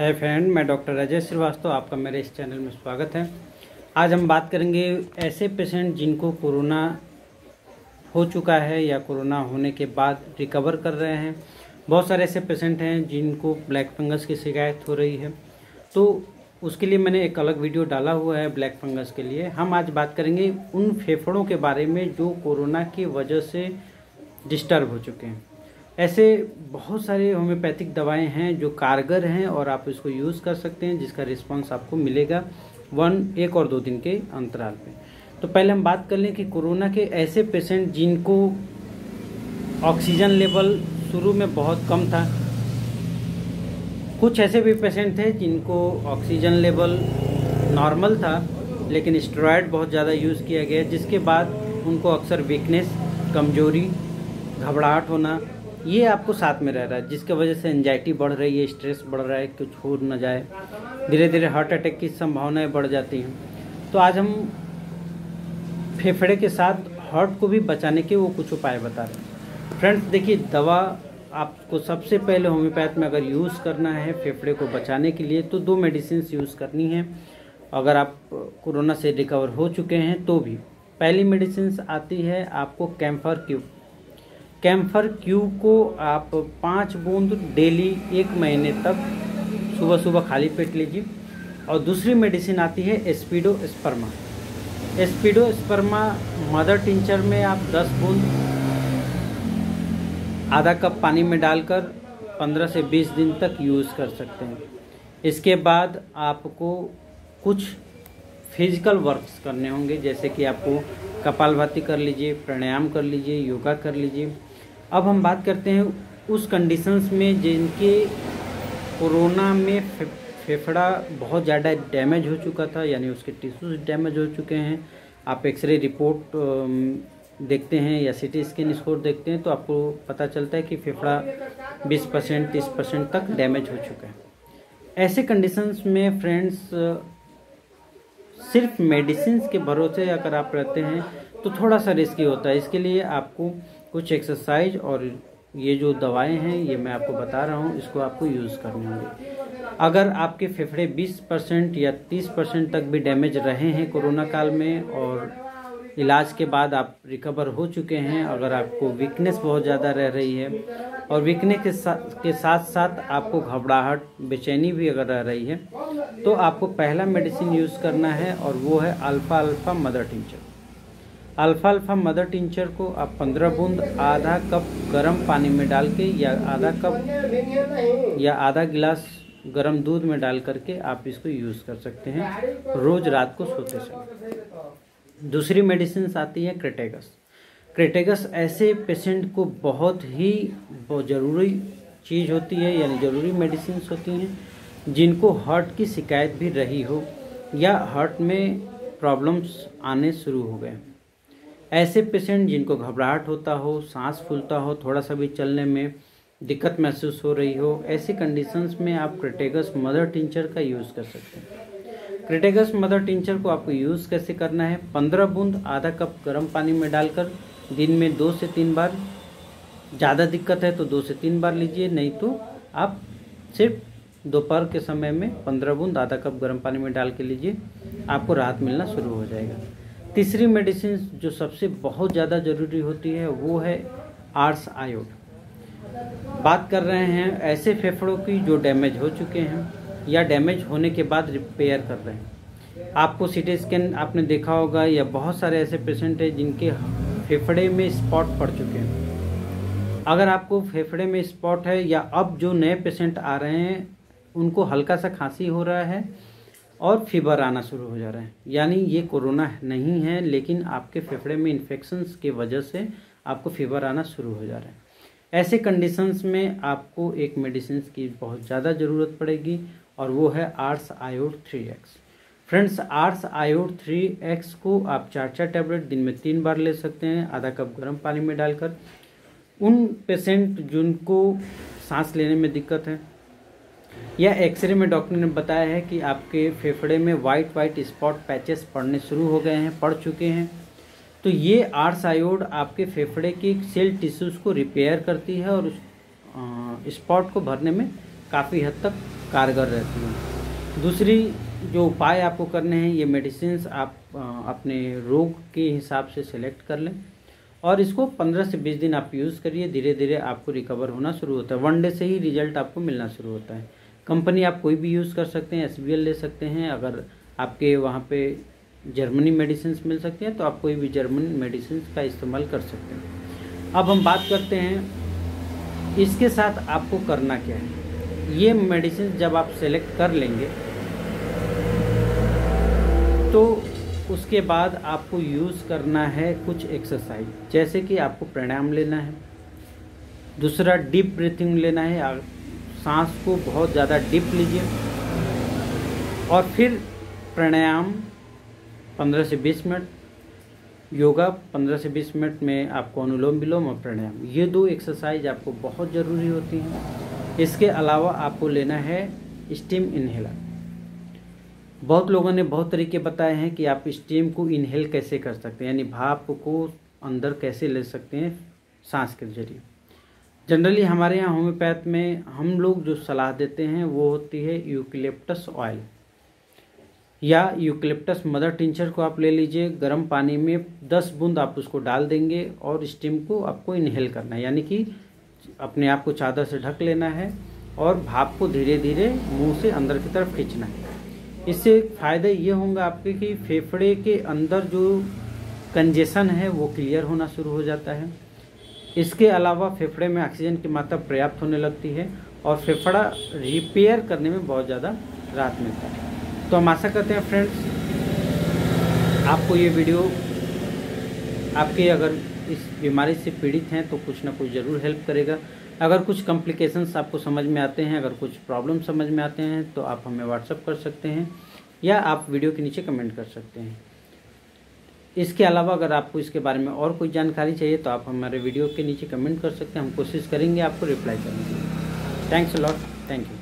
है फ्रेंड, मैं डॉक्टर अजय श्रीवास्तव, आपका मेरे इस चैनल में स्वागत है। आज हम बात करेंगे ऐसे पेशेंट जिनको कोरोना हो चुका है या कोरोना होने के बाद रिकवर कर रहे हैं। बहुत सारे ऐसे पेशेंट हैं जिनको ब्लैक फंगस की शिकायत हो रही है, तो उसके लिए मैंने एक अलग वीडियो डाला हुआ है ब्लैक फंगस के लिए। हम आज बात करेंगे उन फेफड़ों के बारे में जो कोरोना की वजह से डिस्टर्ब हो चुके हैं। ऐसे बहुत सारे होम्योपैथिक दवाएं हैं जो कारगर हैं और आप इसको यूज़ कर सकते हैं, जिसका रिस्पांस आपको मिलेगा 1 और 2 दिन के अंतराल पे। तो पहले हम बात कर लें कि कोरोना के ऐसे पेशेंट जिनको ऑक्सीजन लेवल शुरू में बहुत कम था। कुछ ऐसे भी पेशेंट थे जिनको ऑक्सीजन लेवल नॉर्मल था, लेकिन स्टेरॉयड बहुत ज़्यादा यूज़ किया गया, जिसके बाद उनको अक्सर वीकनेस, कमजोरी, घबराहट होना ये आपको साथ में रह रहा है, जिसकी वजह से एंजाइटी बढ़ रही है, स्ट्रेस बढ़ रहा है, कुछ हो न जाए, धीरे धीरे हार्ट अटैक की संभावनाएं बढ़ जाती हैं। तो आज हम फेफड़े के साथ हार्ट को भी बचाने के वो कुछ उपाय बता रहे हैं। फ्रेंड्स देखिए, दवा आपको सबसे पहले होम्योपैथ में अगर यूज़ करना है फेफड़े को बचाने के लिए तो 2 मेडिसिन यूज़ करनी है। अगर आप कोरोना से रिकवर हो चुके हैं तो भी पहली मेडिसिन आती है आपको कैम्फर क्यू। कैम्फर क्यू को आप 5 बूंद डेली 1 महीने तक सुबह सुबह खाली पेट लीजिए। और दूसरी मेडिसिन आती है एस्पिडोस्पर्मा। एस्पिडोस्पर्मा मदर टिंचर में आप 10 बूंद आधा कप पानी में डालकर 15 से 20 दिन तक यूज़ कर सकते हैं। इसके बाद आपको कुछ फिजिकल वर्क्स करने होंगे, जैसे कि आपको कपालभाति कर लीजिए, प्राणायाम कर लीजिए, योगा कर लीजिए। अब हम बात करते हैं उस कंडीशंस में जिनके कोरोना में फेफड़ा बहुत ज़्यादा डैमेज हो चुका था, यानी उसके टिश्यूज डैमेज हो चुके हैं। आप एक्सरे रिपोर्ट देखते हैं या सीटी स्कैन स्कोर देखते हैं तो आपको पता चलता है कि फेफड़ा 20% 30% तक डैमेज हो चुका है। ऐसे कंडीशंस में फ्रेंड्स सिर्फ मेडिसिन के भरोसे अगर आप रहते हैं तो थोड़ा सा रिस्की होता है। इसके लिए आपको कुछ एक्सरसाइज और ये जो दवाएं हैं ये मैं आपको बता रहा हूँ, इसको आपको यूज़ करने होंगे। अगर आपके फेफड़े 20% या 30% तक भी डैमेज रहे हैं कोरोना काल में और इलाज के बाद आप रिकवर हो चुके हैं, अगर आपको वीकनेस बहुत ज़्यादा रह रही है और वीकनेस के साथ साथ आपको घबराहट, बेचैनी भी अगर रह रही है, तो आपको पहला मेडिसिन यूज़ करना है और वो है alpha alpha mother tincture. Alpha alpha mother tincture को आप 15 बूंद आधा कप गर्म पानी में डाल के या आधा कप या आधा गिलास गर्म दूध में डाल करके आप इसको यूज़ कर सकते हैं रोज़ रात को सोते समय। दूसरी मेडिसिन आती है क्रेटेगस। क्रेटेगस ऐसे पेशेंट को बहुत ज़रूरी चीज़ होती है, यानी ज़रूरी मेडिसिन होती हैं जिनको हार्ट की शिकायत भी रही हो या हार्ट में प्रॉब्लम्स आने शुरू हो गए। ऐसे पेशेंट जिनको घबराहट होता हो, सांस फूलता हो, थोड़ा सा भी चलने में दिक्कत महसूस हो रही हो, ऐसी कंडीशंस में आप क्रेटेगस मदर टिंचर का यूज़ कर सकते हैं। क्रेटेगस मदर टिंचर को आपको यूज़ कैसे करना है? 15 बूंद आधा कप गर्म पानी में डालकर दिन में 2 से 3 बार, ज़्यादा दिक्कत है तो 2 से 3 बार लीजिए, नहीं तो आप सिर्फ दोपहर के समय में 15 बूंद आधा कप गर्म पानी में डाल के लीजिए, आपको राहत मिलना शुरू हो जाएगा। तीसरी मेडिसिन जो सबसे बहुत ज़्यादा ज़रूरी होती है वो है आर्स आयोड। बात कर रहे हैं ऐसे फेफड़ों की जो डैमेज हो चुके हैं या डैमेज होने के बाद रिपेयर कर रहे हैं। आपको सीटी स्कैन आपने देखा होगा या बहुत सारे ऐसे पेशेंट हैं जिनके फेफड़े में स्पॉट पड़ चुके हैं। अगर आपको फेफड़े में स्पॉट है या अब जो नए पेशेंट आ रहे हैं उनको हल्का सा खांसी हो रहा है और फीवर आना शुरू हो जा रहा है, यानी ये कोरोना नहीं है, लेकिन आपके फेफड़े में इन्फेक्शंस की वजह से आपको फीवर आना शुरू हो जा रहा है। ऐसे कंडीशंस में आपको एक मेडिसिन की बहुत ज़्यादा ज़रूरत पड़ेगी और वो है hours आयोड 3x। Friends, hours आयोड 3x को आप 4 टैबलेट दिन में 3 बार ले सकते हैं, आधा कप गर्म पानी में डालकर। उन पेशेंट जिनको सांस लेने में दिक्कत है या एक्सरे में डॉक्टर ने बताया है कि आपके फेफड़े में वाइट स्पॉट पैचेस पड़ने शुरू हो गए हैं, पड़ चुके हैं, तो ये आर्स आयोड आपके फेफड़े की सेल टिश्यूज़ को रिपेयर करती है और स्पॉट को भरने में काफ़ी हद तक कारगर रहती हैं। दूसरी जो उपाय आपको करने हैं, ये मेडिसिन्स आप अपने रोग के हिसाब से सेलेक्ट कर लें और इसको 15 से 20 दिन आप यूज़ करिए। धीरे धीरे आपको रिकवर होना शुरू होता है, 1 डे से ही रिजल्ट आपको मिलना शुरू होता है। कंपनी आप कोई भी यूज़ कर सकते हैं, SBL ले सकते हैं। अगर आपके वहाँ पे जर्मनी मेडिसिन्स मिल सकती हैं तो आप कोई भी जर्मन मेडिसिन्स का इस्तेमाल कर सकते हैं। अब हम बात करते हैं इसके साथ आपको करना क्या है। ये मेडिसिन जब आप सेलेक्ट कर लेंगे तो उसके बाद आपको यूज़ करना है कुछ एक्सरसाइज, जैसे कि आपको प्राणायाम लेना है। दूसरा डीप ब्रीथिंग लेना है, आप सांस को बहुत ज़्यादा डीप लीजिए और फिर प्राणायाम 15 से 20 मिनट, योगा 15 से 20 मिनट में आपको अनुलोम विलोम और प्राणायाम, ये 2 एक्सरसाइज आपको बहुत ज़रूरी होती हैं। इसके अलावा आपको लेना है स्टीम इनहेलर। बहुत लोगों ने बहुत तरीके बताए हैं कि आप स्टीम को इनहेल कैसे कर सकते हैं, यानी भाप को अंदर कैसे ले सकते हैं सांस के जरिए। जनरली हमारे यहाँ होम्योपैथ में हम लोग जो सलाह देते हैं वो होती है यूकलिप्टस ऑयल या यूकलिप्टस मदर टिंचर को आप ले लीजिए। गर्म पानी में 10 बूंद आप उसको डाल देंगे और स्टीम को आपको इनहेल करना है, यानी कि अपने आप को चादर से ढक लेना है और भाप को धीरे धीरे मुंह से अंदर की तरफ खींचना है। इससे फ़ायदा ये होगा आपके कि फेफड़े के अंदर जो कंजेशन है वो क्लियर होना शुरू हो जाता है। इसके अलावा फेफड़े में ऑक्सीजन की मात्रा पर्याप्त होने लगती है और फेफड़ा रिपेयर करने में बहुत ज़्यादा राहत मिलता है। तो हम आशा करते हैं फ्रेंड्स आपको ये वीडियो आपके अगर इस बीमारी से पीड़ित हैं तो कुछ ना कुछ ज़रूर हेल्प करेगा। अगर कुछ कॉम्प्लिकेशंस आपको समझ में आते हैं, अगर कुछ प्रॉब्लम समझ में आते हैं तो आप हमें व्हाट्सअप कर सकते हैं या आप वीडियो के नीचे कमेंट कर सकते हैं। इसके अलावा अगर आपको इसके बारे में और कोई जानकारी चाहिए तो आप हमारे वीडियो के नीचे कमेंट कर सकते हैं, हम कोशिश करेंगे आपको रिप्लाई करने की। Thanks a lot, thank you.